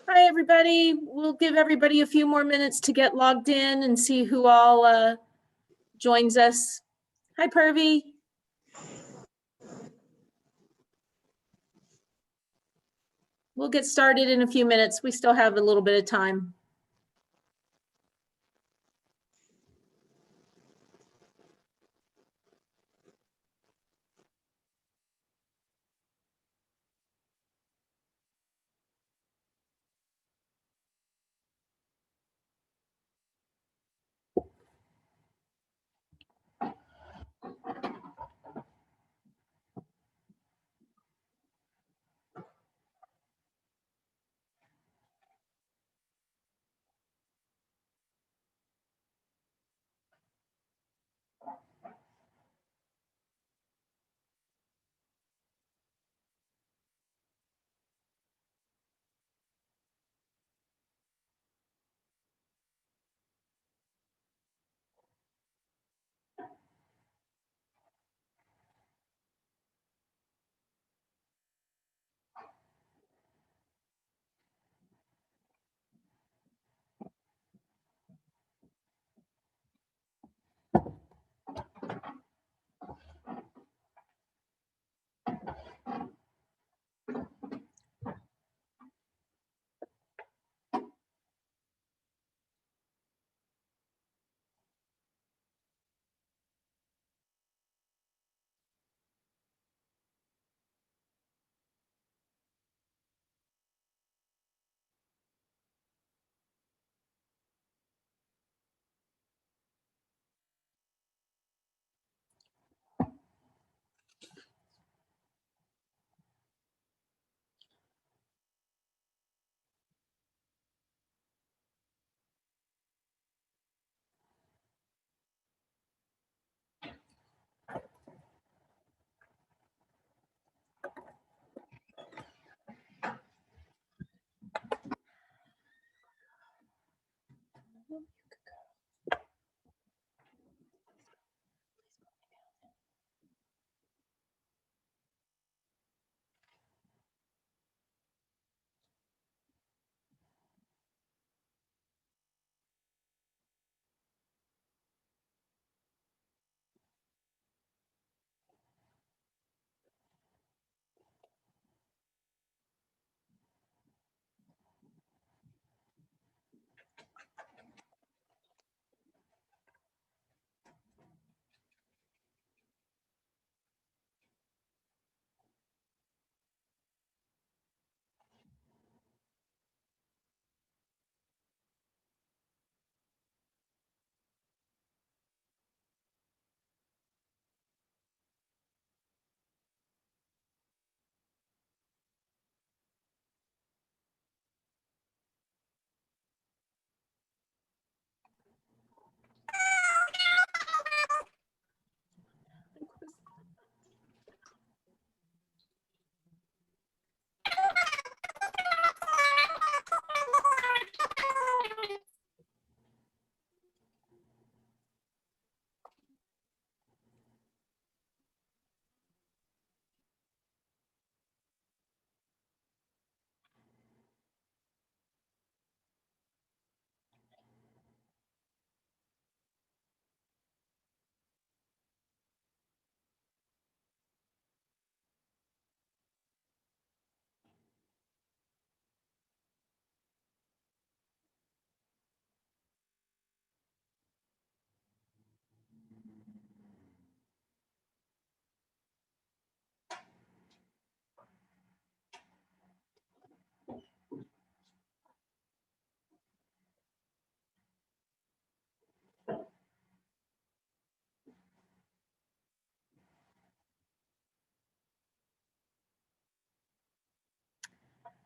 Hi, everybody. We'll give everybody a few more minutes to get logged in and see who all joins us. Hi, Purvi. We'll get started in a few minutes. We still have a little bit of time.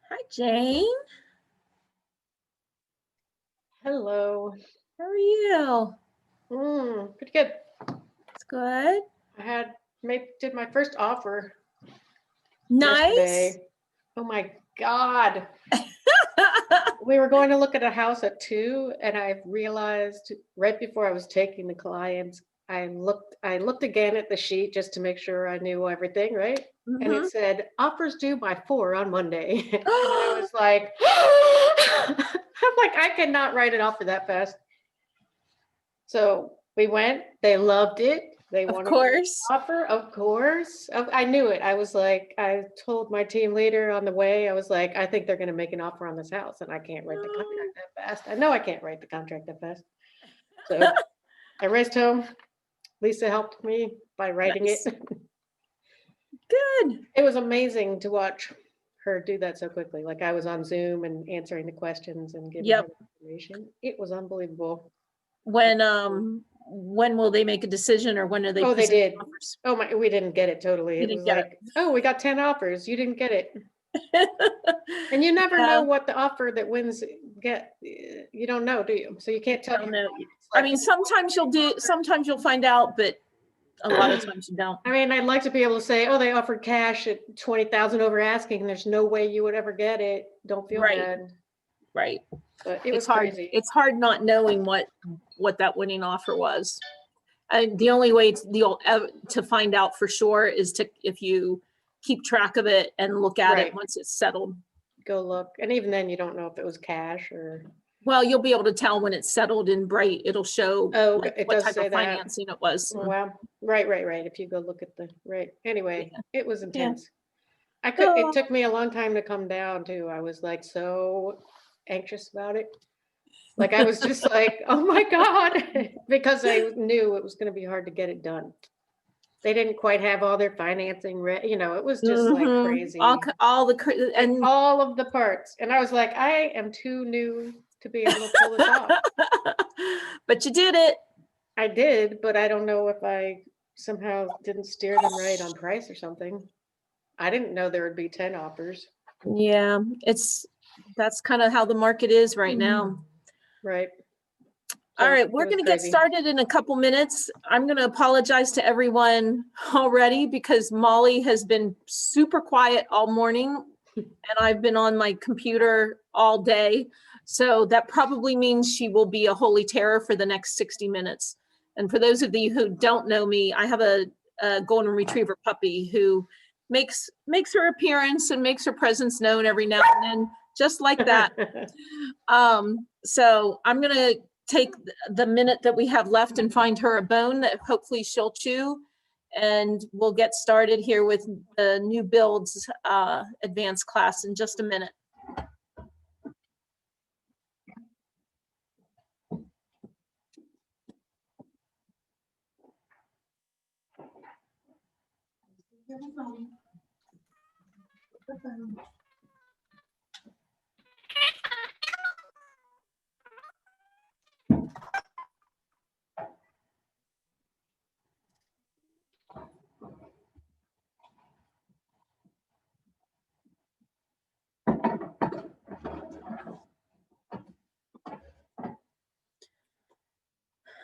Hi, Jane. Hello. How are you? Pretty good. It's good. I did my first offer Nice. yesterday. Oh my God. We were going to look at a house at 2, and I realized right before I was taking the client, I looked again at the sheet just to make sure I knew everything, right? and Mhm. it said, offers due by 4 on Monday. And I was like, I'm like, I cannot write an offer that fast. So we went, they loved it. They Of wanted to course. offer, of course. I knew it. I was like, I told my team leader on the way, I was like, I think they're going to make an offer on this house and I can't write the contract that fast. I know I can't write the contract that fast. So I raced home. Lisa helped me by writing Nice. it. Good. It was amazing to watch her do that so quickly. Like I was on Zoom and answering the questions and giving her Yep. the information. It was unbelievable. When will they make a decision, or when are they? Oh, they present did. offers? Oh my, we didn't get it totally. You It didn't was get like, oh, we got 10 offers. You didn't get it. it. And you never Yeah. know what the offer that wins get. You don't know, do you? So you can't tell. I don't know. It's I like- mean, sometimes you'll find out, but a lot of times you don't. I mean, I'd like to be able to say, oh, they offered cash at 20,000 over asking. There's no way you would ever get it. Don't feel Right. bad. Right. But it was It's hard. crazy. It's hard not knowing what that winning offer was. And the only way to find out for sure is if you keep track of it and look at Right. it once it's settled. Go look. And even then you don't know if it was cash or. Well, you'll be able to tell when it's settled in Bright. It'll show Oh, like, it what does type say of that. financing it was. Oh, wow. Right. If you go look at the, right. Anyway, it was intense. It Oh. took me a long time to come down too. I was like so anxious about it. Like I was just like, oh my God, because I knew it was going to be hard to get it done. They didn't quite have all their financing ready. It was just like Mhm. crazy. And All of the parts. And I was like, I am too new to be able to pull this off. but you did it. I did, but I don't know if I somehow didn't steer them right on price or something. I didn't know there would be 10 offers. Yeah, that's kind of how the market is right now. Right. All So right, it we're was going to get crazy. started in a couple minutes. I'm going to apologize to everyone already because Molly has been super quiet all morning and I've been on my computer all day. So that probably means she will be a holy terror for the next 60 minutes. And for those of you who don't know me, I have a golden retriever puppy who makes her appearance and makes her presence known every now and then, just like that. So I'm going to take the minute that we have left and find her a bone that hopefully she'll chew. And we'll get started here with the new builds advanced class in just a minute.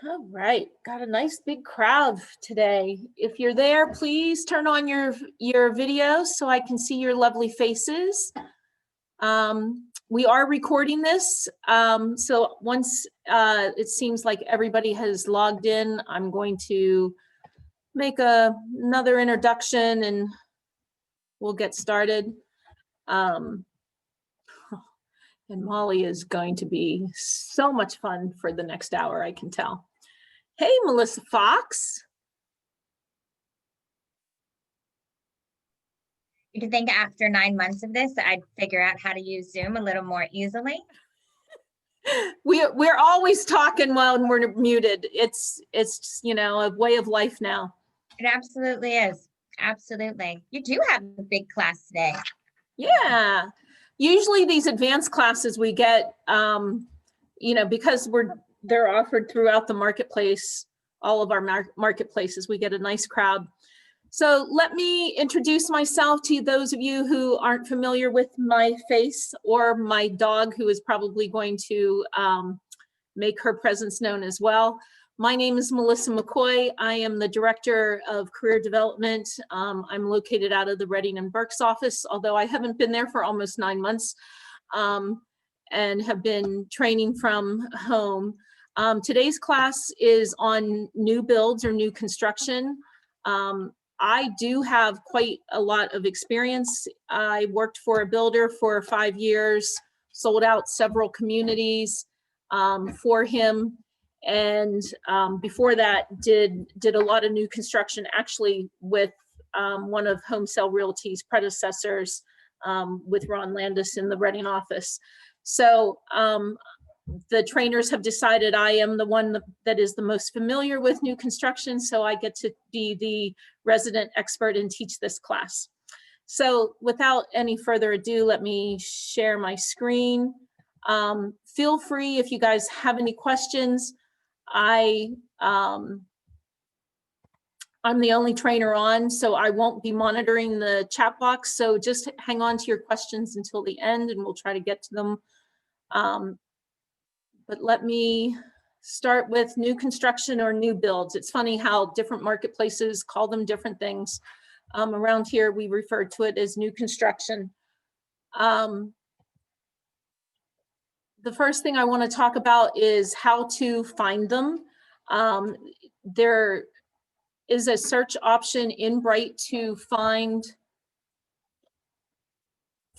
All right, got a nice big crowd today. If you're there, please turn on your videos so I can see your lovely faces. We are recording this, so once it seems like everybody has logged in, I'm going to make another introduction and we'll get started. And Molly is going to be so much fun for the next hour, I can tell. Hey, Melissa Fox. You'd think after 9 months of this, I'd figure out how to use Zoom a little more easily. We're always talking while we're muted. It's a way of life now. It absolutely is. Absolutely. You do have a big class today. Yeah. Usually these advanced classes we get, because they're offered throughout the marketplace, all of our marketplaces, we get a nice crowd. So let me introduce myself to those of you who aren't familiar with my face, or my dog, who is probably going to make her presence known as well. My name is Melissa McCoy. I am the Director of Career Development. I'm located out of the Redding and Berks office, although I haven't been there for almost 9 months, and have been training from home. Today's class is on new builds or new construction. I do have quite a lot of experience. I worked for a builder for 5 years, sold out several communities for him. And before that, did a lot of new construction, actually with one of Home Sale Realty's predecessors, with Ron Landis in the Reading office. So the trainers have decided I am the one that is the most familiar with new construction, so I get to be the resident expert and teach this class. So without any further ado, let me share my screen. Feel free if you guys have any questions. I'm the only trainer on, so I won't be monitoring the chat box. So just hang on to your questions until the end and we'll try to get to them. But let me start with new construction or new builds. It's funny how different marketplaces call them different things. Around here, we refer to it as new construction. The first thing I want to talk about is how to find them. There is a search option in Bright to find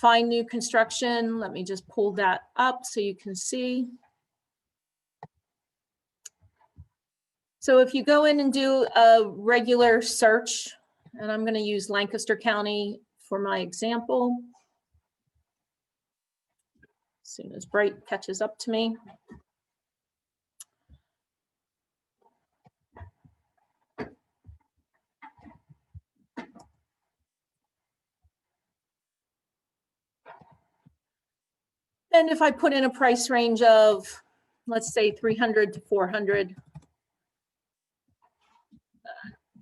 new construction. Let me just pull that up so you can see. So if you go in and do a regular search, and I'm going to use Lancaster County for my example, as soon as Bright catches up to me. And if I put in a price range of, let's say 300 to 400,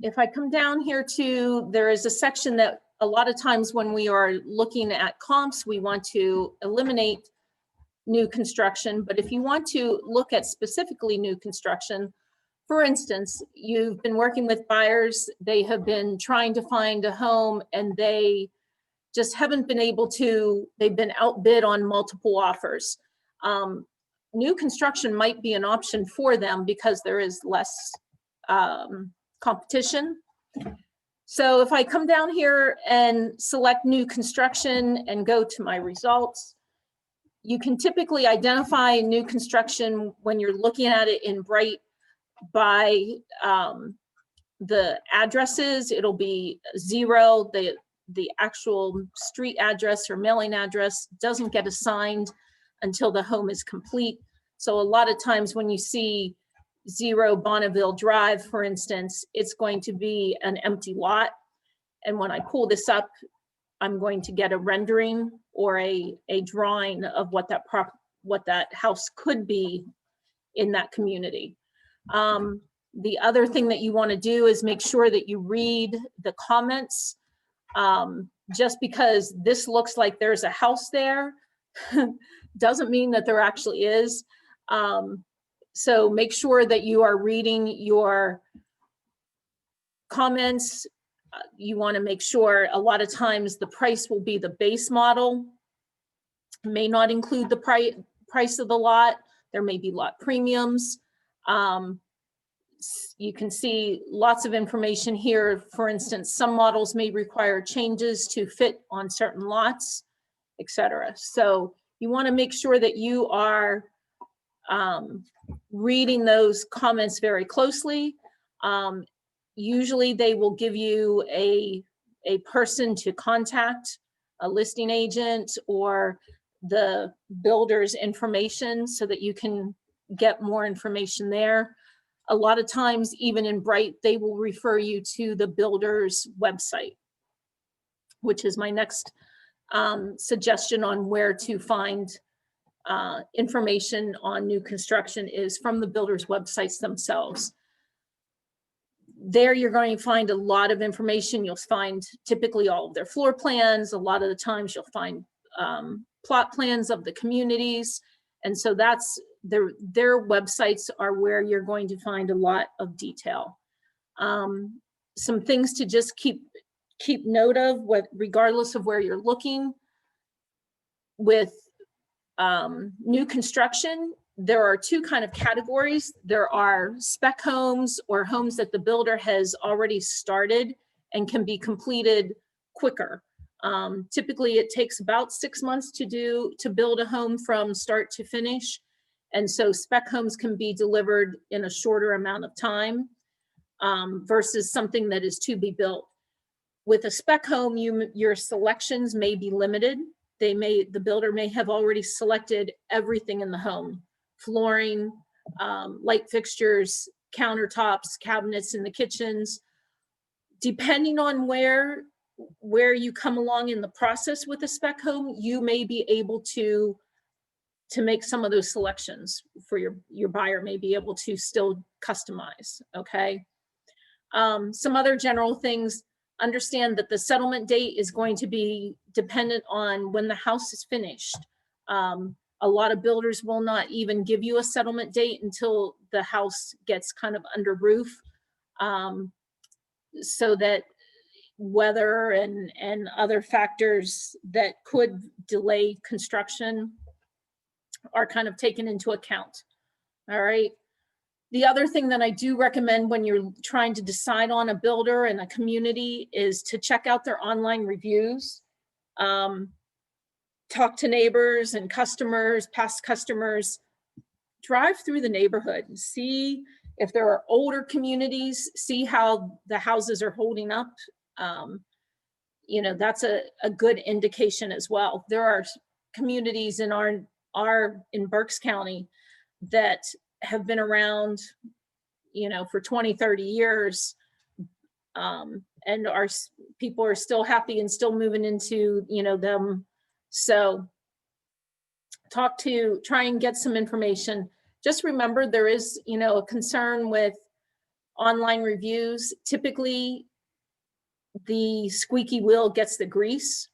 if I come down here to, there is a section that a lot of times when we are looking at comps, we want to eliminate new construction. But if you want to look at specifically new construction, for instance, you've been working with buyers, they have been trying to find a home and they just haven't been able to, they've been outbid on multiple offers. New construction might be an option for them because there is less competition. So if I come down here and select new construction and go to my results, you can typically identify new construction when you're looking at it in Bright by the addresses. It'll be 0, the actual street address or mailing address doesn't get assigned until the home is complete. So a lot of times when you see 0 Bonneville Drive, for instance, it's going to be an empty lot. And when I pull this up, I'm going to get a rendering or a drawing of what that house could be in that community. The other thing that you want to do is make sure that you read the comments. Just because this looks like there's a house there doesn't mean that there actually is. So make sure that you are reading your comments. You want to make sure, a lot of times the price will be the base model, may not include the price of the lot. There may be lot premiums. You can see lots of information here. For instance, some models may require changes to fit on certain lots, etc. So you want to make sure that you are reading those comments very closely. Usually they will give you a person to contact, a listing agent or the builder's information so that you can get more information there. A lot of times, even in Bright, they will refer you to the builder's website, which is my next suggestion on where to find information on new construction, is from the builder's websites themselves. There you're going to find a lot of information. You'll find typically all of their floor plans. A lot of the times you'll find plot plans of the communities. And so that's their websites are where you're going to find a lot of detail. Some things to just keep note of, regardless of where you're looking. With new construction, there are 2 kind of categories. There are spec homes or homes that the builder has already started and can be completed quicker. Typically, it takes about 6 months to build a home from start to finish. And so spec homes can be delivered in a shorter amount of time versus something that is to be built. With a spec home, your selections may be limited. The builder may have already selected everything in the home: flooring, light fixtures, countertops, cabinets in the kitchens. Depending on where you come along in the process with a spec home, you may be able to make some of those selections for your buyer may be able to still customize, okay? Some other general things: understand that the settlement date is going to be dependent on when the house is finished. A lot of builders will not even give you a settlement date until the house gets kind of under roof, so that weather and other factors that could delay construction are kind of taken into account. All right. The other thing that I do recommend when you're trying to decide on a builder and a community is to check out their online reviews. Talk to neighbors and customers, past customers. Drive through the neighborhood and see if there are older communities, see how the houses are holding up. You know, that's a good indication as well. There are communities in in Berks County that have been around, you know, for 20, 30 years. And people are still happy and still moving into, you know, them. So try and get some information. Just remember, there is, you know, a concern with online reviews. Typically, the squeaky wheel gets the grease.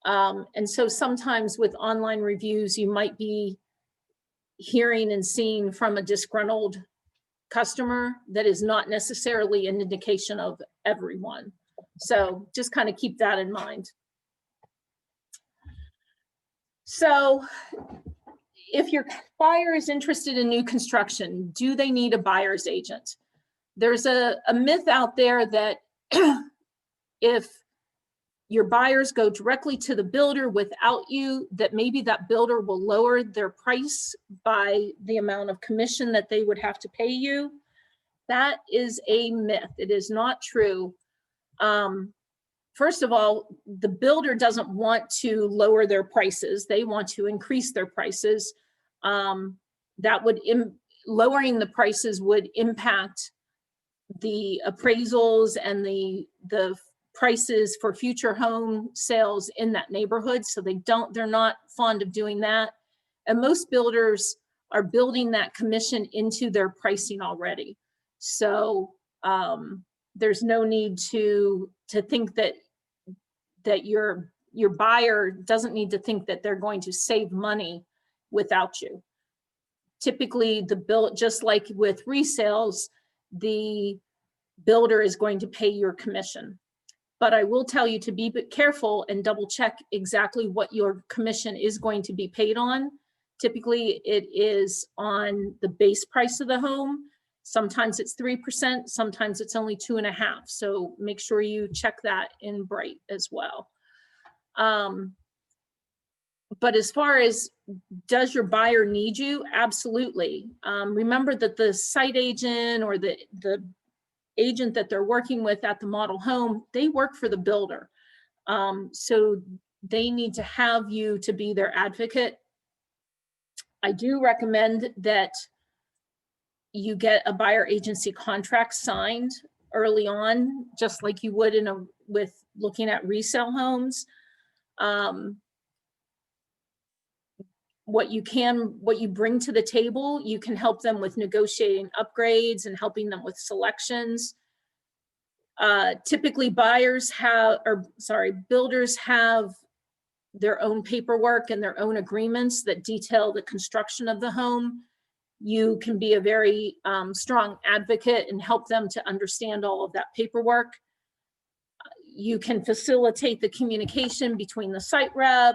And so sometimes with online reviews, you might be hearing and seeing from a disgruntled customer that is not necessarily an indication of everyone. So just kind of keep that in mind. So if your buyer is interested in new construction, do they need a buyer's agent? There's a myth out there that if your buyers go directly to the builder without you, that maybe that builder will lower their price by the amount of commission that they would have to pay you. That is a myth. It is not true. First of all, the builder doesn't want to lower their prices. They want to increase their prices. Lowering the prices would impact the appraisals and the prices for future home sales in that neighborhood. So they're not fond of doing that. And most builders are building that commission into their pricing already. So there's no need to think that your buyer doesn't need to think that they're going to save money without you. Typically, just like with resales, the builder is going to pay your commission. But I will tell you to be careful and double check exactly what your commission is going to be paid on. Typically, it is on the base price of the home. Sometimes it's 3%, sometimes it's only 2.5%. So make sure you check that in Bright as well. But as far as, does your buyer need you? Absolutely. Remember that the site agent or the agent that they're working with at the model home, they work for the builder. So they need to have you to be their advocate. I do recommend that you get a buyer agency contract signed early on, just like you would with looking at resale homes. What you bring to the table, you can help them with negotiating upgrades and helping them with selections. Typically builders have their own paperwork and their own agreements that detail the construction of the home. You can be a very strong advocate and help them to understand all of that paperwork. You can facilitate the communication between the site rep,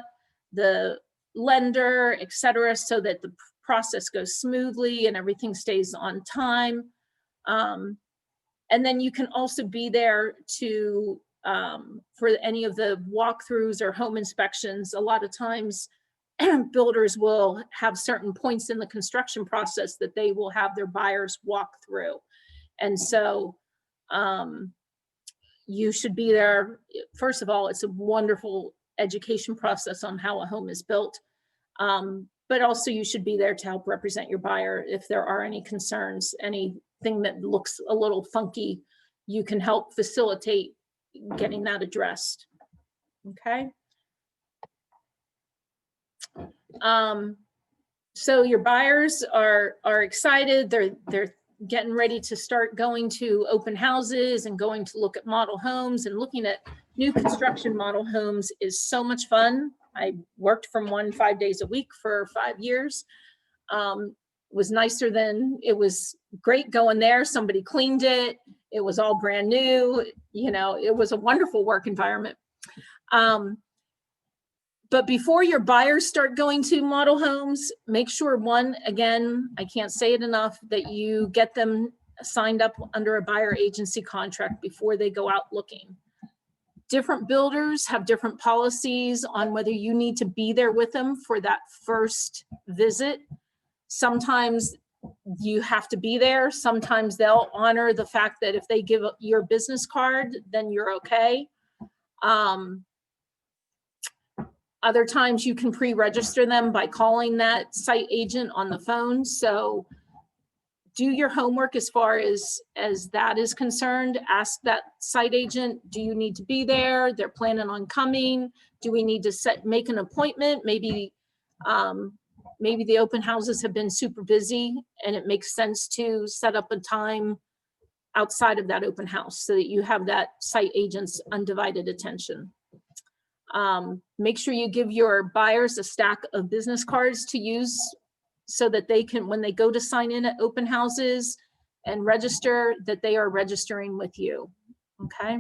the lender, et cetera, so that the process goes smoothly and everything stays on time. And then you can also be there to for any of the walkthroughs or home inspections. A lot of times builders will have certain points in the construction process that they will have their buyers walk through. And so you should be there. First of all, it's a wonderful education process on how a home is built. But also you should be there to help represent your buyer. If there are any concerns, anything that looks a little funky, you can help facilitate getting that addressed. Okay. So your buyers are excited. They're getting ready to start going to open houses and going to look at model homes, and looking at new construction model homes is so much fun. I worked from one 5 days a week for 5 years. It was nicer than, it was great going there. Somebody cleaned it. It was all brand new. You know, it was a wonderful work environment. But before your buyers start going to model homes, make sure, one, again, I can't say it enough, that you get them signed up under a buyer agency contract before they go out looking. Different builders have different policies on whether you need to be there with them for that first visit. Sometimes you have to be there. Sometimes they'll honor the fact that if they give your business card, then you're okay. Other times you can pre-register them by calling that site agent on the phone. So do your homework as far as that is concerned. Ask that site agent, do you need to be there? They're planning on coming. Do we need to make an appointment? Maybe the open houses have been super busy and it makes sense to set up a time outside of that open house so that you have that site agent's undivided attention. Make sure you give your buyers a stack of business cards to use so that they can, when they go to sign in at open houses and register, that they are registering with you. Okay.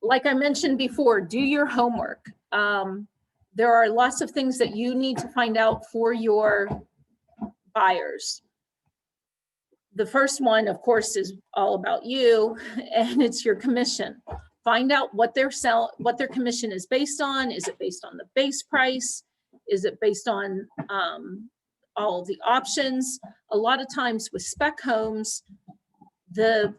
Like I mentioned before, do your homework. There are lots of things that you need to find out for your buyers. The first one, of course, is all about you, and it's your commission. Find out what their commission is based on. Is it based on the base price? Is it based on all of the options? A lot of times with spec homes, the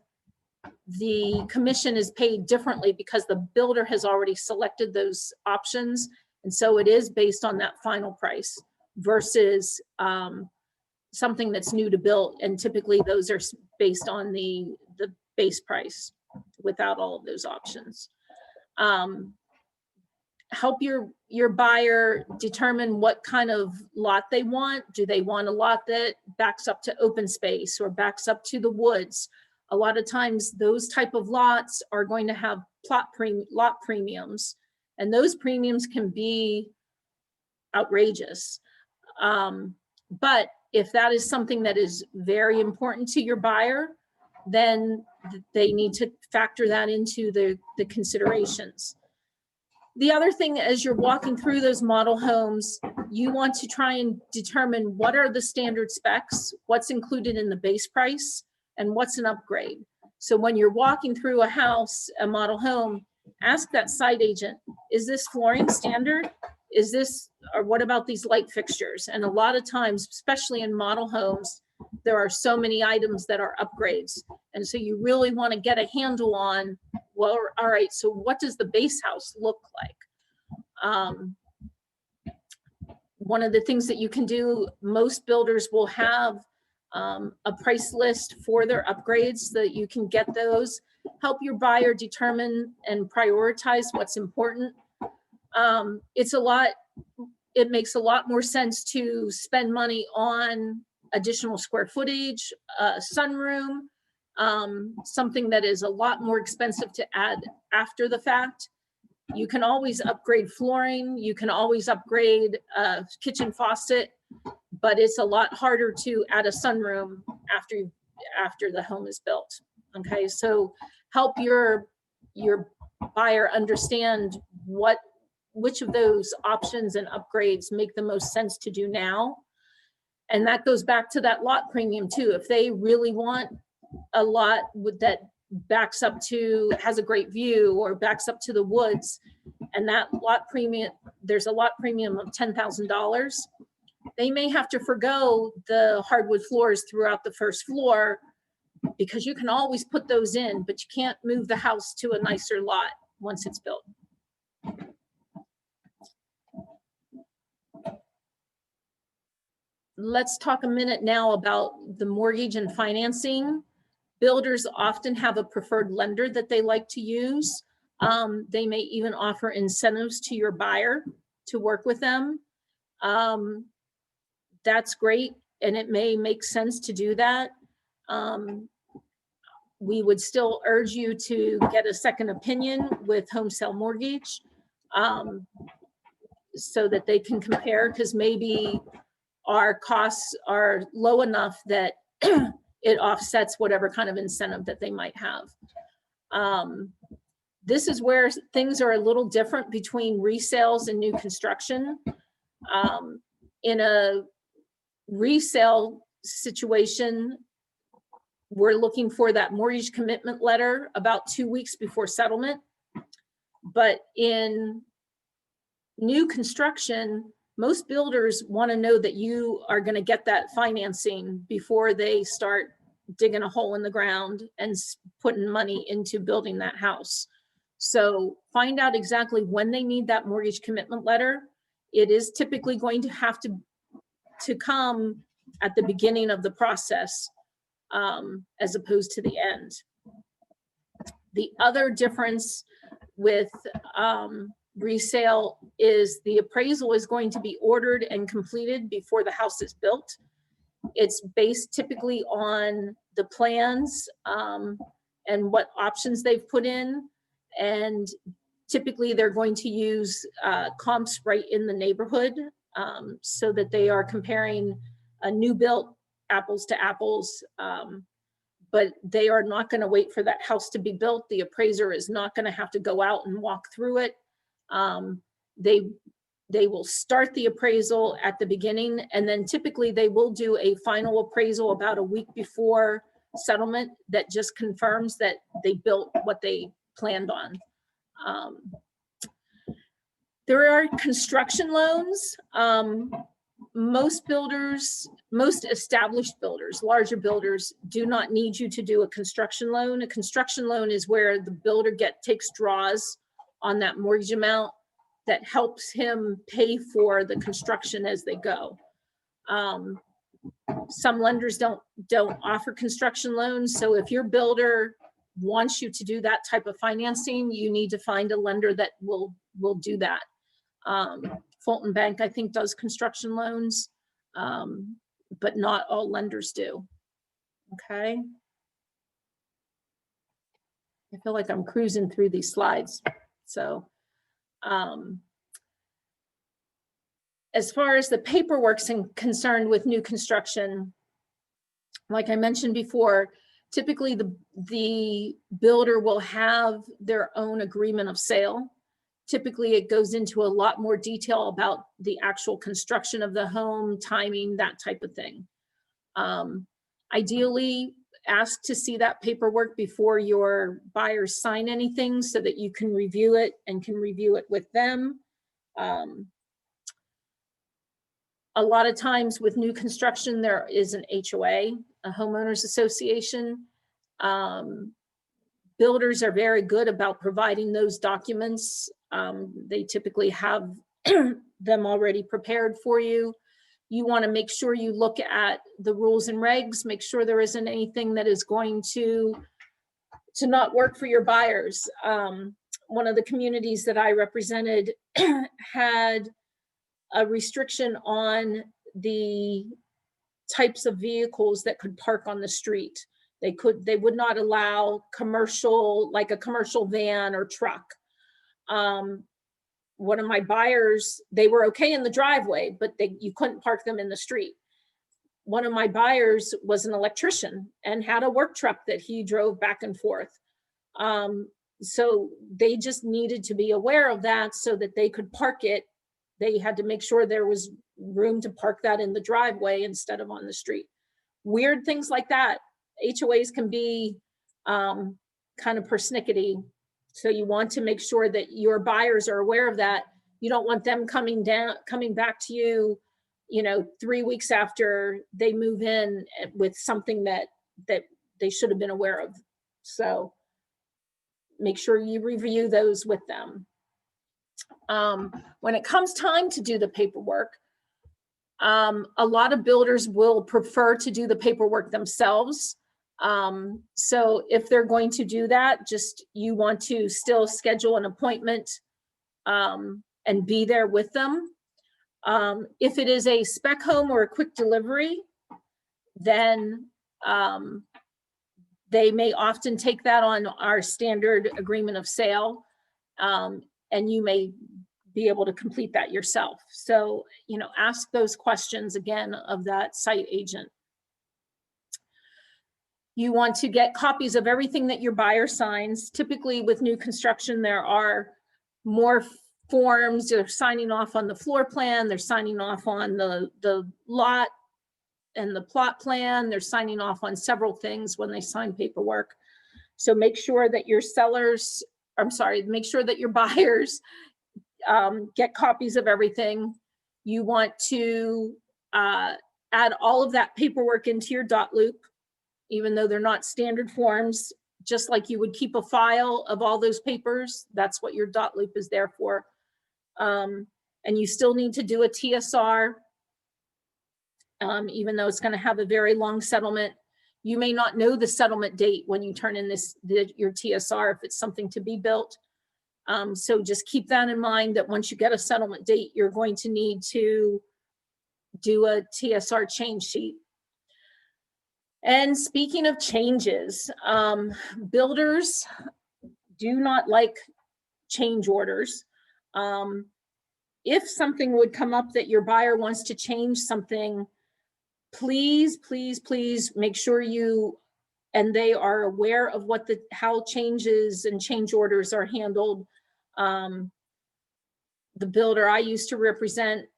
commission is paid differently because the builder has already selected those options. And so it is based on that final price versus something that's new to build. And typically those are based on the base price without all of those options. Help your buyer determine what kind of lot they want. Do they want a lot that backs up to open space or backs up to the woods? A lot of times those type of lots are going to have lot premiums, and those premiums can be outrageous. But if that is something that is very important to your buyer, then they need to factor that into the considerations. The other thing, as you're walking through those model homes, you want to try and determine what are the standard specs, what's included in the base price, and what's an upgrade. So when you're walking through a house, a model home, ask that site agent, is this flooring standard? Is this, or what about these light fixtures? And a lot of times, especially in model homes, there are so many items that are upgrades. And so you really want to get a handle on, well, all right, so what does the base house look like? One of the things that you can do, most builders will have a price list for their upgrades so that you can get those. Help your buyer determine and prioritize what's important. It makes a lot more sense to spend money on additional square footage, sunroom, something that is a lot more expensive to add after the fact. You can always upgrade flooring. You can always upgrade a kitchen faucet, but it's a lot harder to add a sunroom after the home is built. Okay, so help your buyer understand which of those options and upgrades make the most sense to do now. And that goes back to that lot premium too. If they really want a lot that backs up to, has a great view or backs up to the woods, and that lot premium, there's a lot premium of $10,000, they may have to forgo the hardwood floors throughout the first floor, because you can always put those in, but you can't move the house to a nicer lot once it's built. Let's talk a minute now about the mortgage and financing. Builders often have a preferred lender that they like to use. They may even offer incentives to your buyer to work with them. That's great, and it may make sense to do that. We would still urge you to get a second opinion with Home Sale Mortgage, so that they can compare, because maybe our costs are low enough that it offsets whatever kind of incentive that they might have. This is where things are a little different between resales and new construction. In a resale situation, we're looking for that mortgage commitment letter about 2 weeks before settlement. But in new construction, most builders want to know that you are going to get that financing before they start digging a hole in the ground and putting money into building that house. So find out exactly when they need that mortgage commitment letter. It is typically going to have to come at the beginning of the process, as opposed to the end. The other difference with resale is the appraisal is going to be ordered and completed before the house is built. It's based typically on the plans and what options they've put in. And typically they're going to use comps right in the neighborhood, so that they are comparing a new built apples to apples. But they are not going to wait for that house to be built. The appraiser is not going to have to go out and walk through it. They will start the appraisal at the beginning, and then typically they will do a final appraisal about a week before settlement that just confirms that they built what they planned on. There are construction loans. Most builders, most established builders, larger builders, do not need you to do a construction loan. A construction loan is where the builder takes draws on that mortgage amount that helps him pay for the construction as they go. Some lenders don't offer construction loans. So if your builder wants you to do that type of financing, you need to find a lender that will do that. Fulton Bank, I think, does construction loans, but not all lenders do. Okay. I feel like I'm cruising through these slides. So as far as the paperwork's concerned with new construction, like I mentioned before, typically the builder will have their own agreement of sale. Typically, it goes into a lot more detail about the actual construction of the home, timing, that type of thing. Ideally, ask to see that paperwork before your buyers sign anything so that you can review it and can review it with them. A lot of times with new construction, there is an HOA, a homeowners association. Builders are very good about providing those documents. They typically have them already prepared for you. You want to make sure you look at the rules and regs, make sure there isn't anything that is going to not work for your buyers. One of the communities that I represented had a restriction on the types of vehicles that could park on the street. They would not allow commercial, like a commercial van or truck. One of my buyers, they were okay in the driveway, but you couldn't park them in the street. One of my buyers was an electrician and had a work truck that he drove back and forth. So they just needed to be aware of that so that they could park it. They had to make sure there was room to park that in the driveway instead of on the street. Weird things like that. HOAs can be kind of persnickety. So you want to make sure that your buyers are aware of that. You don't want them coming back to you, 3 weeks after they move in with something that they should have been aware of. So make sure you review those with them. When it comes time to do the paperwork, a lot of builders will prefer to do the paperwork themselves. So if they're going to do that, you want to still schedule an appointment and be there with them. If it is a spec home or a quick delivery, then they may often take that on our standard agreement of sale, and you may be able to complete that yourself. So, ask those questions again of that site agent. You want to get copies of everything that your buyer signs. Typically with new construction, there are more forms. They're signing off on the floor plan. They're signing off on the lot and the plot plan. They're signing off on several things when they sign paperwork. So make sure that your make sure that your buyers get copies of everything. You want to add all of that paperwork into your dot loop, even though they're not standard forms, just like you would keep a file of all those papers. That's what your dot loop is there for. And you still need to do a TSR, even though it's going to have a very long settlement. You may not know the settlement date when you turn in your TSR if it's something to be built. So just keep that in mind, that once you get a settlement date, you're going to need to do a TSR change sheet. And speaking of changes, builders do not like change orders. If something would come up that your buyer wants to change something, please, please, please make sure and they are aware of how changes and change orders are handled. The builder I used to represent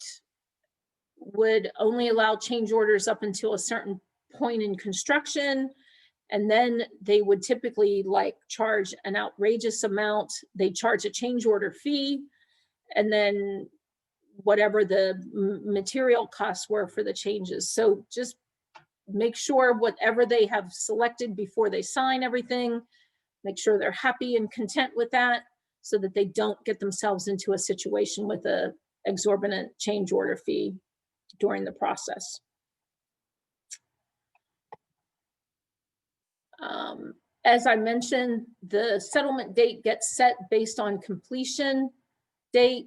would only allow change orders up until a certain point in construction, and then they would typically charge an outrageous amount. They charge a change order fee, and then whatever the material costs were for the changes. So just make sure whatever they have selected before they sign everything, make sure they're happy and content with that, so that they don't get themselves into a situation with an exorbitant change order fee during the process. As I mentioned, the settlement date gets set based on completion date.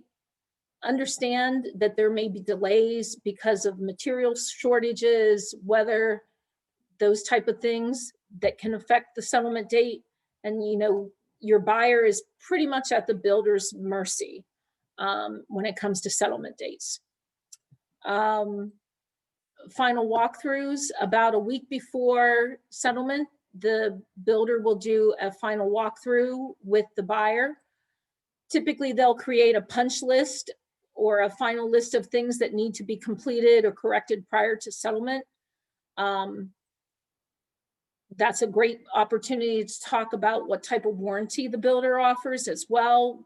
Understand that there may be delays because of material shortages, weather, those type of things that can affect the settlement date. And your buyer is pretty much at the builder's mercy when it comes to settlement dates. Final walkthroughs about a week before settlement. The builder will do a final walkthrough with the buyer. Typically, they'll create a punch list or a final list of things that need to be completed or corrected prior to settlement. That's a great opportunity to talk about what type of warranty the builder offers as well.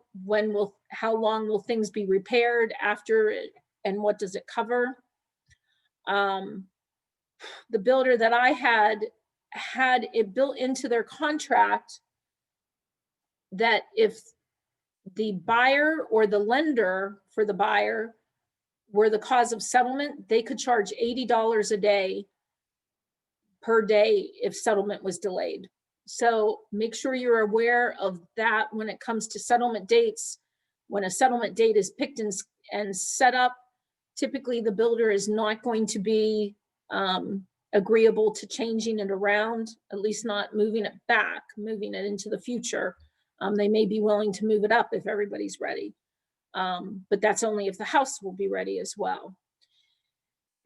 How long will things be repaired after, and what does it cover? The builder that I had it built into their contract that if the buyer or the lender for the buyer were the cause of settlement, they could charge $80 a day per day if settlement was delayed. So make sure you're aware of that when it comes to settlement dates. When a settlement date is picked and set up, typically the builder is not going to be agreeable to changing it around, at least not moving it back, moving it into the future. They may be willing to move it up if everybody's ready, but that's only if the house will be ready as well.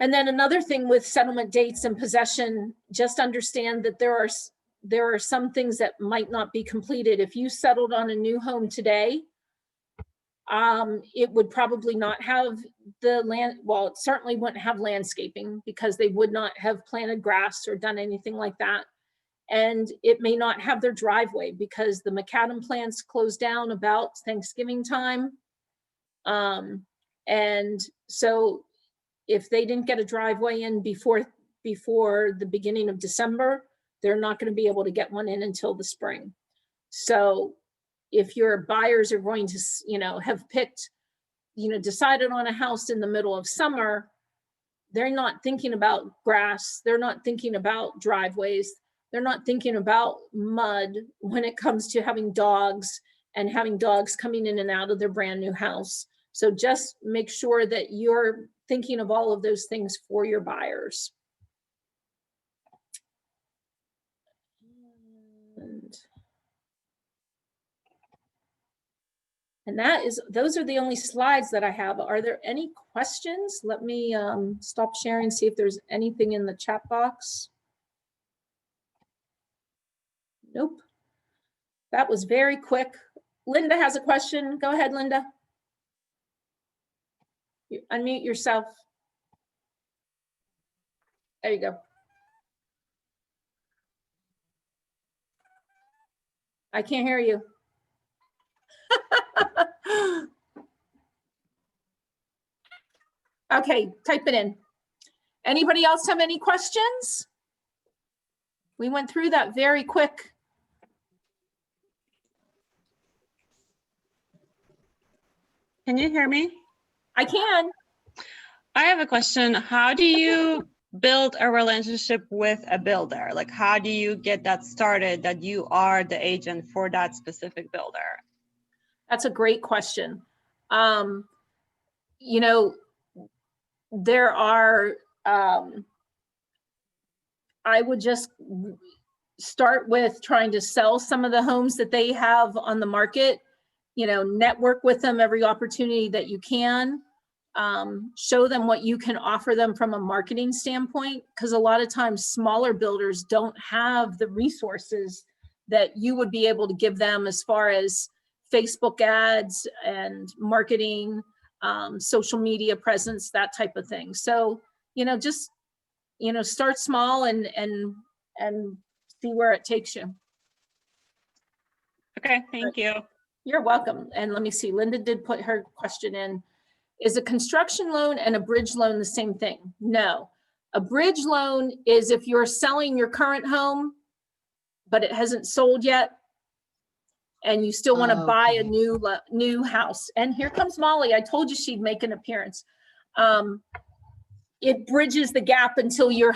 And then another thing with settlement dates and possession, just understand that there are some things that might not be completed. If you settled on a new home today It would probably not have the land, well, it certainly wouldn't have landscaping because they would not have planted grass or done anything like that. And it may not have their driveway because the macadam plants close down about Thanksgiving time. And so if they didn't get a driveway in before the beginning of December, they're not going to be able to get one in until the spring. So if your buyers are going to, have picked, decided on a house in the middle of summer, they're not thinking about grass. They're not thinking about driveways. They're not thinking about mud when it comes to having dogs and having dogs coming in and out of their brand new house. So just make sure that you're thinking of all of those things for your buyers. And those are the only slides that I have. Are there any questions? Let me stop sharing, see if there's anything in the chat box. Nope. That was very quick. Linda has a question. Go ahead, Linda. You unmute yourself. There you go. I can't hear you. Okay, type it in. Anybody else have any questions? We went through that very quick. Can you hear me? I can. I have a question. How do you build a relationship with a builder? Like, how do you get that started that you are the agent for that specific builder? That's a great question. There are, I would just start with trying to sell some of the homes that they have on the market, network with them every opportunity that you can, show them what you can offer them from a marketing standpoint, because a lot of times smaller builders don't have the resources that you would be able to give them as far as Facebook ads and marketing, social media presence, that type of thing. So, just, start small and see where it takes you. Okay, thank you. You're welcome. And let me see, Linda did put her question in. Is a construction loan and a bridge loan the same thing? No. A bridge loan is if you're selling your current home, but it hasn't sold yet, and you still want to buy a new house. And here comes Molly. I told you she'd make an appearance. It bridges the gap until your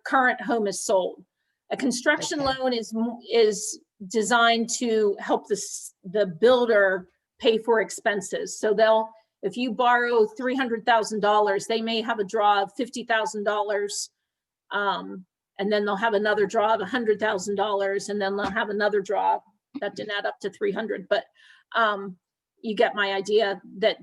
current home is sold. A construction loan is designed to help the builder pay for expenses. So if you borrow $300,000, they may have a draw of $50,000. And then they'll have another draw of $100,000, and then they'll have another draw that didn't add up to 300. But you get my idea that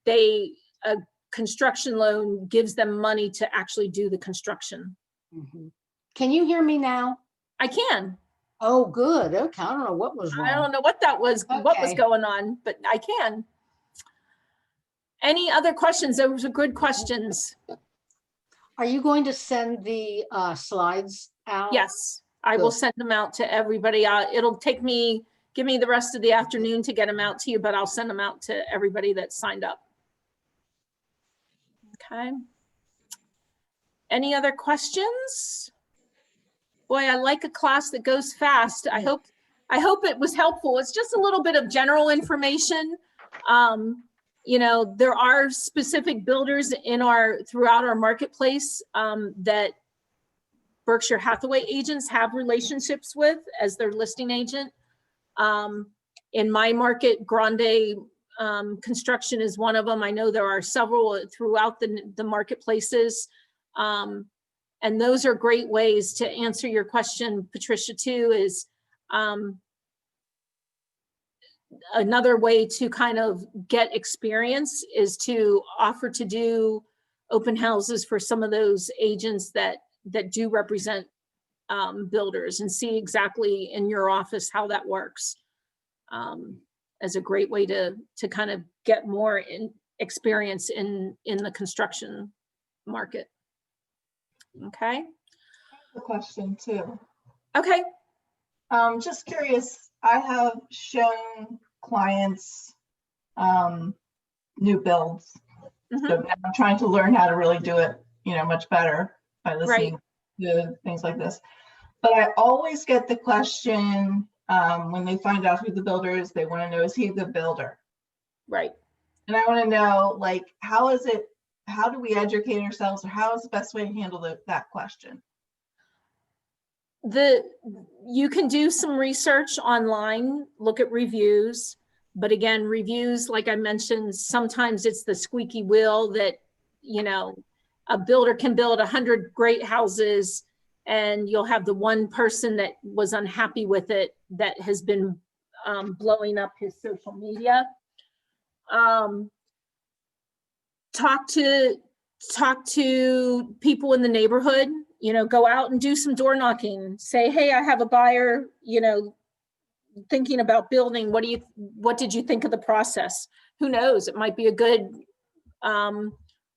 a construction loan gives them money to actually do the construction. Mm-hmm. Can you hear me now? I can. Oh, good. Okay. I don't know what was wrong. I don't know what that was, what was going on, but I can. Any other questions? Those are good questions. Are you going to send the slides out? Yes, I will send them out to everybody. It'll give me the rest of the afternoon to get them out to you, but I'll send them out to everybody that's signed up. Okay. Any other questions? Boy, I like a class that goes fast. I hope it was helpful. It's just a little bit of general information. There are specific builders throughout our marketplace that Berkshire Hathaway agents have relationships with as their listing agent. In my market, Grande Construction is one of them. I know there are several throughout the marketplaces. And those are great ways to answer your question, Patricia, too, is another way to kind of get experience is to offer to do open houses for some of those agents that do represent builders, and see exactly in your office how that works. as a great way to kind of get more experience in the construction market. Okay. A question too. Okay. Just curious, I have shown clients new builds. Mhm. So now I'm trying to learn how to really do it, much better by Right. listening to things like this. But I always get the question when they find out who the builder is, they want to know, is he a good builder? Right. And I want to know, like, how do we educate ourselves, or how is the best way to handle that question? You can do some research online, look at reviews, but again, reviews, like I mentioned, sometimes it's the squeaky wheel that, a builder can build 100 great houses and you'll have the one person that was unhappy with it that has been blowing up his social media. Talk to people in the neighborhood, go out and do some door knocking. Say, hey, I have a buyer, thinking about building. What did you think of the process? Who knows? It might be a good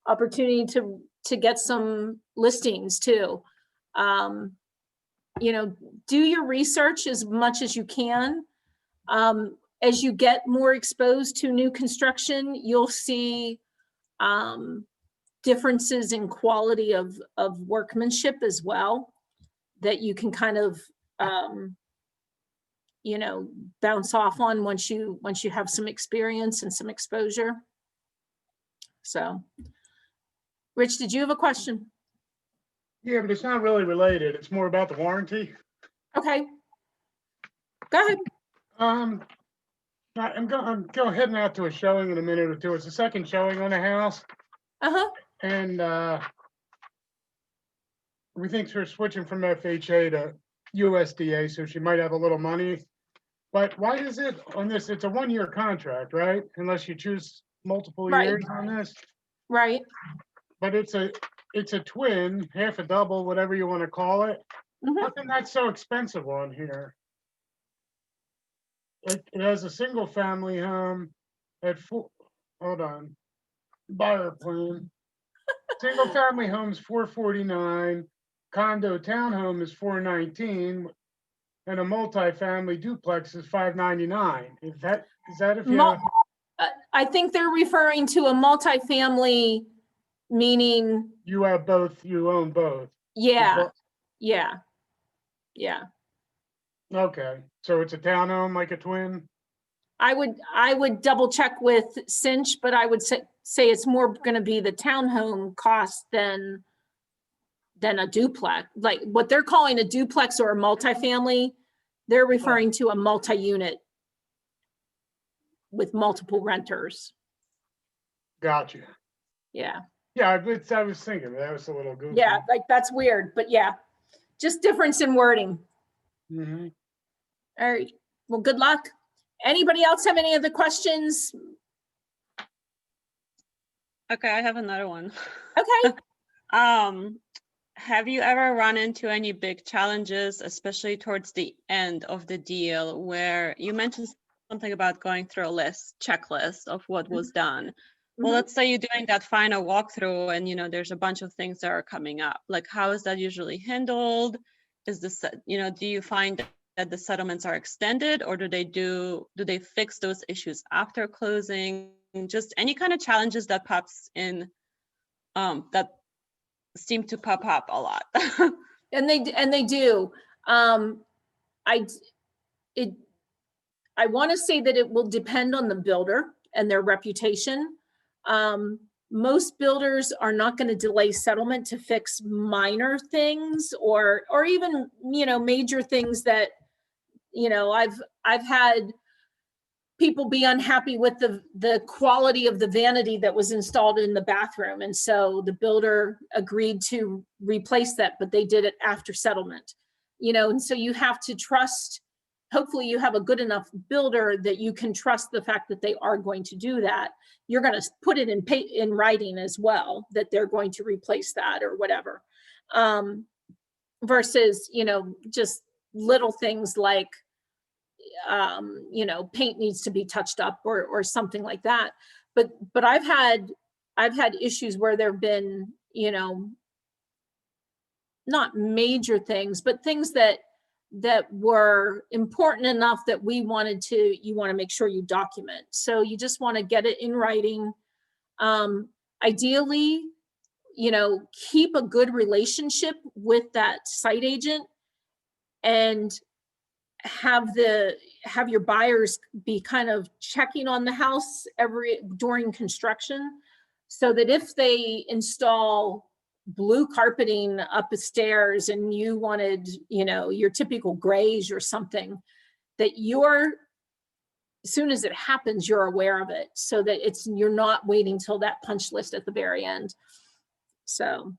opportunity to get some listings too. Do your research as much as you can. As you get more exposed to new construction, you'll see differences in quality of workmanship as well, that you can kind of bounce off on once you have some experience and some exposure. So, Rich, did you have a question? Yeah, but it's not really related. It's more about the warranty. Okay. Go ahead. I'm heading out to a showing in a minute or two. It's the second showing on the house, Uh-huh. and we think we're switching from FHA to USDA, so she might have a little money. But why is it on this? It's a 1-year contract, right? Unless you choose multiple Right. years on this. Right. But it's a twin, half a double, whatever you want to call it. Mhm. How come that's so expensive on here? It has a single family home at hold on, buyer plan. Single family home's $449, condo townhome is $419, and a multifamily duplex is $599. Is that if you have, I think they're referring to a multifamily, meaning, you own both? yeah, yeah. Okay, so it's a townhome like a twin? I would double check with Cinch, but I would say it's more going to be the townhome cost than a duplex. Like what they're calling a duplex or a multifamily, they're referring to a multi-unit with multiple renters. Gotcha. Yeah. Yeah, I was thinking that was a little goofy. Yeah, like that's weird, but yeah, just difference in wording. Mm-hmm. All right. Well, good luck. Anybody else have any other questions? Okay, I have another one. Okay. Have you ever run into any big challenges, especially towards the end of the deal, where you mentioned something about going through a checklist of what was done? Well, Mhm. let's say you're doing that final walkthrough and, there's a bunch of things that are coming up. Like, how is that usually handled? Is this, do you find that the settlements are extended, or do they fix those issues after closing? Just any kind of challenges that pops in, that seem to pop up a lot. And they do. I want to say that it will depend on the builder and their reputation. Most builders are not going to delay settlement to fix minor things or even, major things that, I've had people be unhappy with the quality of the vanity that was installed in the bathroom. And so the builder agreed to replace that, but they did it after settlement, and so you have to trust, hopefully you have a good enough builder that you can trust the fact that they are going to do that. You're going to put it in writing as well, that they're going to replace that or whatever. Versus, just little things like, you know, paint needs to be touched up or something like that. But I've had issues where there've been, you know, not major things, but things that were important enough that you want to make sure you document. So you just want to get it in writing. Ideally, you know, keep a good relationship with that site agent and have your buyers be kind of checking on the house during construction, so that if they install blue carpeting up the stairs and you wanted, you know, your typical grays or something, that as soon as it happens, you're aware of it, so that you're not waiting till that punch list at the very end. So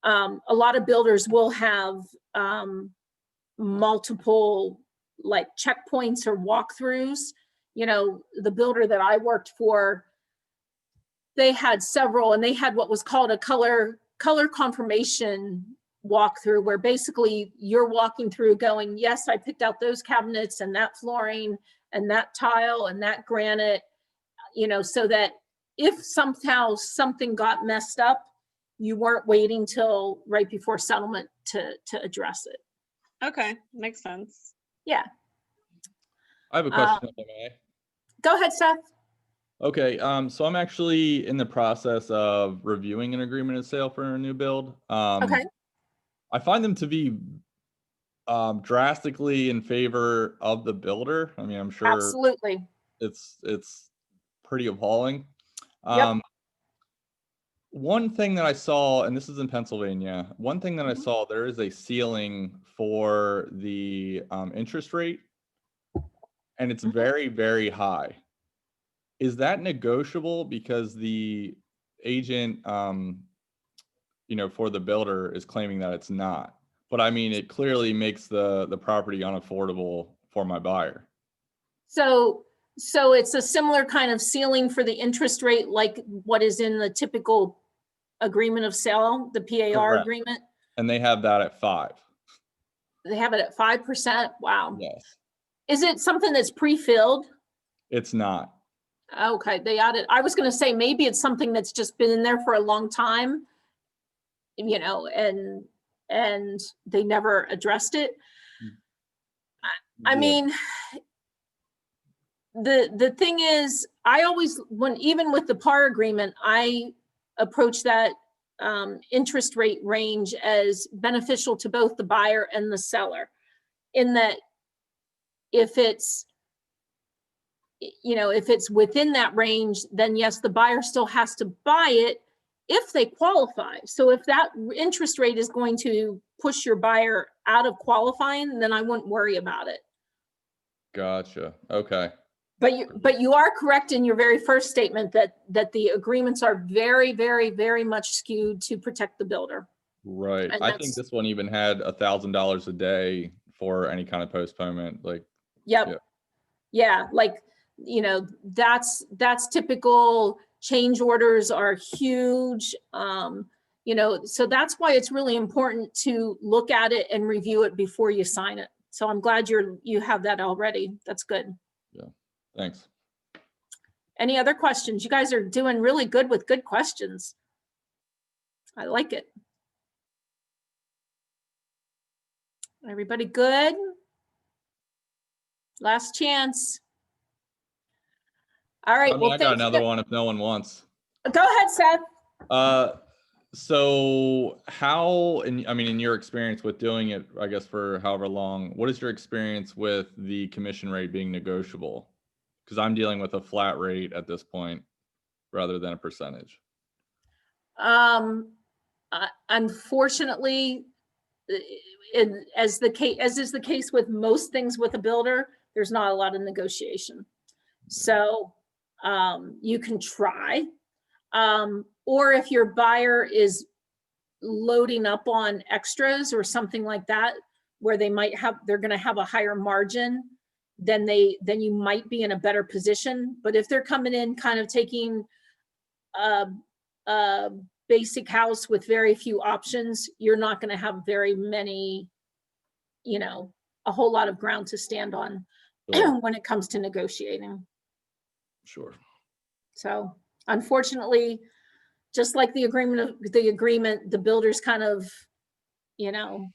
a lot of builders will have multiple like checkpoints or walkthroughs. You know, the builder that I worked for, they had several, and they had what was called a color confirmation walkthrough, where basically you're walking through going, yes, I picked out those cabinets and that flooring and that tile and that granite, you know, so that if somehow something got messed up, you weren't waiting till right before settlement to address it. Okay, makes sense. Yeah. I have a question, if I may. Go ahead, Seth. Okay, so I'm actually in the process of reviewing an agreement of sale for a new build. Okay. I find them to be drastically in favor of the builder. I mean, I'm sure Absolutely. it's pretty appalling. Yep. One thing that I saw, and this is in Pennsylvania, one thing that I Mhm. saw, there is a ceiling for the interest rate, and it's Mhm. very, very high. Is that negotiable? Because the agent, you know, for the builder is claiming that it's not. But I mean, it clearly makes the property unaffordable for my buyer. So it's a similar kind of ceiling for the interest rate, like what is in the typical agreement of sale, the PAR Correct. agreement. And they have that at 5. They have it at 5%. Wow. Yes. Is it something that's pre-filled? It's not. Okay, they added, I was gonna say, maybe it's something that's just been in there for a long time, you know, and they never addressed it. I Yeah. mean, the thing is, I always, even with the PAR agreement, I approach that interest rate range as beneficial to both the buyer and the seller, in that if it's, you know, if it's within that range, then yes, the buyer still has to buy it if they qualify. So if that interest rate is going to push your buyer out of qualifying, then I wouldn't worry about it. Gotcha. Okay. But you are correct in your very first statement that the agreements are very, very, very much skewed to protect the builder. Right. And I that's- think this one even had $1,000 a day for any kind of postponement. Like, Yep. Yeah. Yeah, like, you know, that's typical. Change orders are huge. You know, so that's why it's really important to look at it and review it before you sign it. So I'm glad you have that already. That's good. thanks. Any other questions? You guys are doing really good with good questions. I like it. Everybody good? Last chance. All right. I mean, Well, I got thanks. another one if no one wants. Go ahead, Seth. So how, I mean, in your experience with doing it, I guess for however long, what is your experience with the commission rate being negotiable? Because I'm dealing with a flat rate at this point rather than a percentage. Unfortunately, as is the case with most things with a builder, there's not a lot of negotiation. So you can try, or if your buyer is loading up on extras or something like that, where they're going to have a higher margin, then you might be in a better position. But if they're coming in kind of taking a basic house with very few options, you're not going to have very many, you know, a whole lot of ground to stand on. Sure, when it comes to negotiating. sure. So unfortunately, just like the agreement, the builders kind of, you know,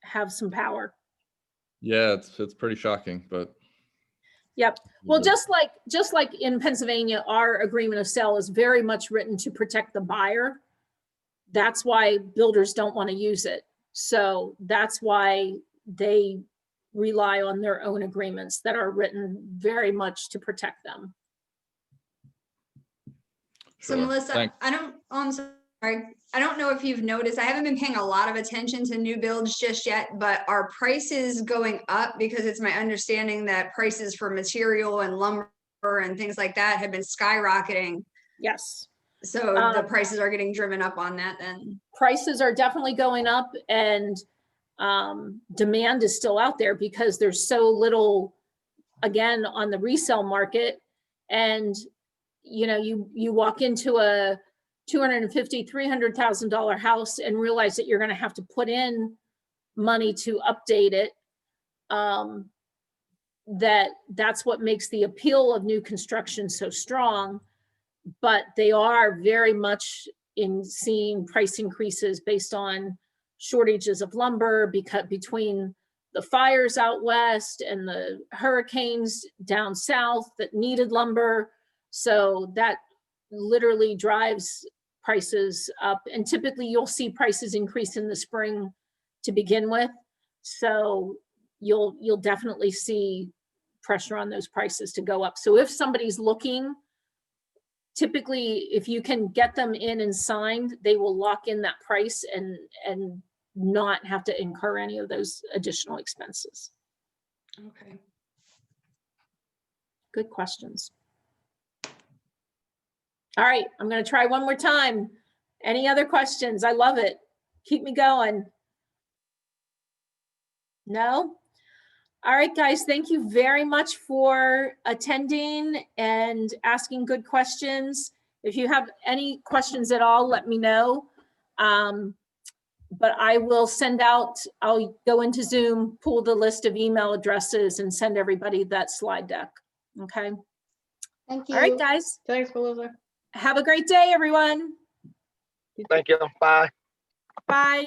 have some power. Yeah, it's pretty shocking, but. Yep. Well, Mhm. just like in Pennsylvania, our agreement of sale is very much written to protect the buyer. That's why builders don't want to use it. So that's why they rely on their own agreements that are written very much to protect them. So Sure. Melissa, Thank- I'm sorry. I don't know if you've noticed, I haven't been paying a lot of attention to new builds just yet, but are prices going up? Because it's my understanding that prices for material and lumber and things like that have been skyrocketing. Yes. So the prices are getting driven up on that then. Prices are definitely going up, and demand is still out there because there's so little, again, on the resale market. And you know, you walk into a $250,000, $300,000 house and realize that you're going to have to put in money to update it. That's what makes the appeal of new construction so strong. But they are very much in seeing price increases based on shortages of lumber, because between the fires out west and the hurricanes down south that needed lumber. So that literally drives prices up. And typically you'll see prices increase in the spring to begin with. So you'll definitely see pressure on those prices to go up. So if somebody's looking, typically, if you can get them in and signed, they will lock in that price and not have to incur any of those additional expenses. Okay. Good questions. All right, I'm going to try one more time. Any other questions? I love it. Keep me going. No? All right, guys, thank you very much for attending and asking good questions. If you have any questions at all, let me know. But I will send out, I'll go into Zoom, pull the list of email addresses and send everybody that slide deck. Okay. Thank you. All right, guys, Thanks, Melissa. have a great day, everyone. Thank you. Bye. Bye.